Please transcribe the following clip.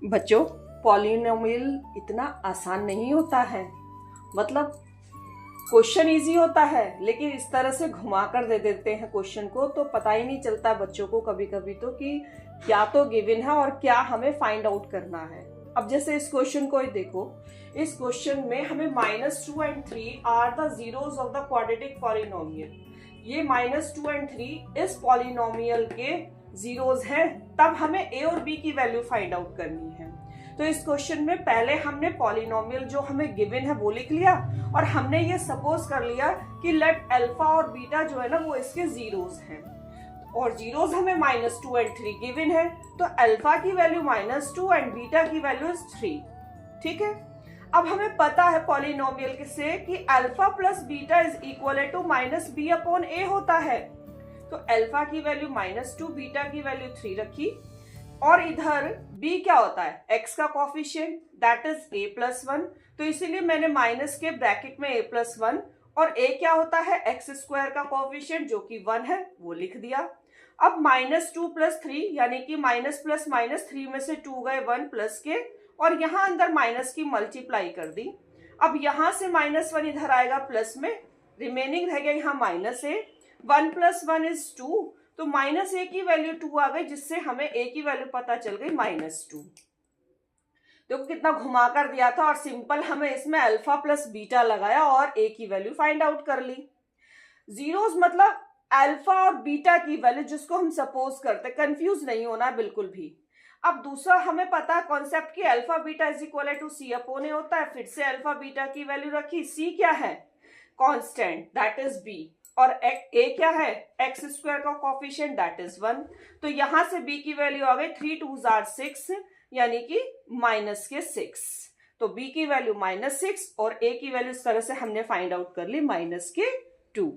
बच्चों, पॉलिनोमियल इतना आसान नहीं होता है। मतलब क्वेश्चन इजी होता है, लेकिन इस तरह से घुमा कर दे देते हैं क्वेश्चन को, तो पता ही नहीं चलता बच्चों को कभी कभी तो कि क्या तो गिवन है और क्या हमें फाइंड आउट करना है। अब जैसे इस क्वेश्चन को ही देखो, इस क्वेश्चन में हमें -2 and 3 are the zeros of the quadratic polynomial. ये -2 and 3 इस पॉलिनोमियल के जीरोस हैं, तब हमें ए और बी की वैल्यू फाइंड आउट करनी है। तो इस क्वेश्चन में पहले हमने पॉलिनोमियल जो हमें गिवन है वो लिख लिया, और हमने ये सपोज कर लिया कि लेट अल्फा और बीटा जो है ना वो इसके जीरोस हैं, और जीरोस हमें -2 and 3 गिवन है, तो अल्फा की वैल्यू -2 एंड बीटा की वैल्यू 3। ठीक है, अब हमें पता है पॉलिनोमियल से कि alpha plus beta is equal to -b upon a होता है। तो अल्फा की वैल्यू -2, बीटा की वैल्यू 3 रखी, और इधर b क्या होता है, x का कोफिशिएंट, दैट इज a+1। तो इसीलिए मैंने माइनस के ब्रैकेट में a+1, और a क्या होता है, x² का कोफिशिएंट जो कि 1 है, वो लिख दिया। अब -2 + 3 यानी कि माइनस प्लस माइनस 3 में से 2 गए 1 प्लस के, और यहां अंदर माइनस की मल्टीप्लाई कर दी। अब यहां से -1 इधर आएगा प्लस में, रिमेनिंग रह गया यहाँ -a। 1 + 1 = 2, तो -a की वैल्यू 2 आ गई, जिससे हमें a की वैल्यू पता चल गई -2। देखो कितना घुमा कर दिया था, और सिंपल हमें इसमें अल्फा प्लस बीटा लगाया और a की वैल्यू फाइंड आउट कर ली। जीरोस मतलब अल्फा और बीटा की वैल्यू, जिसको हम सपोज करते, कंफ्यूज नहीं होना बिल्कुल भी। अब दूसरा हमें पता है कॉन्सेप्ट की alpha beta is equal to c upon a होता है। फिर से अल्फा बीटा की वैल्यू रखी, c क्या है, कांस्टेंट, दैट इज b, और a क्या है, x² का कोफिशिएंट, दैट इज 1। तो यहां से b की वैल्यू आ गई 3 2 6, यानी कि -6। तो b की वैल्यू -6 और a की वैल्यू इस तरह से हमने फाइंड आउट कर ली -2।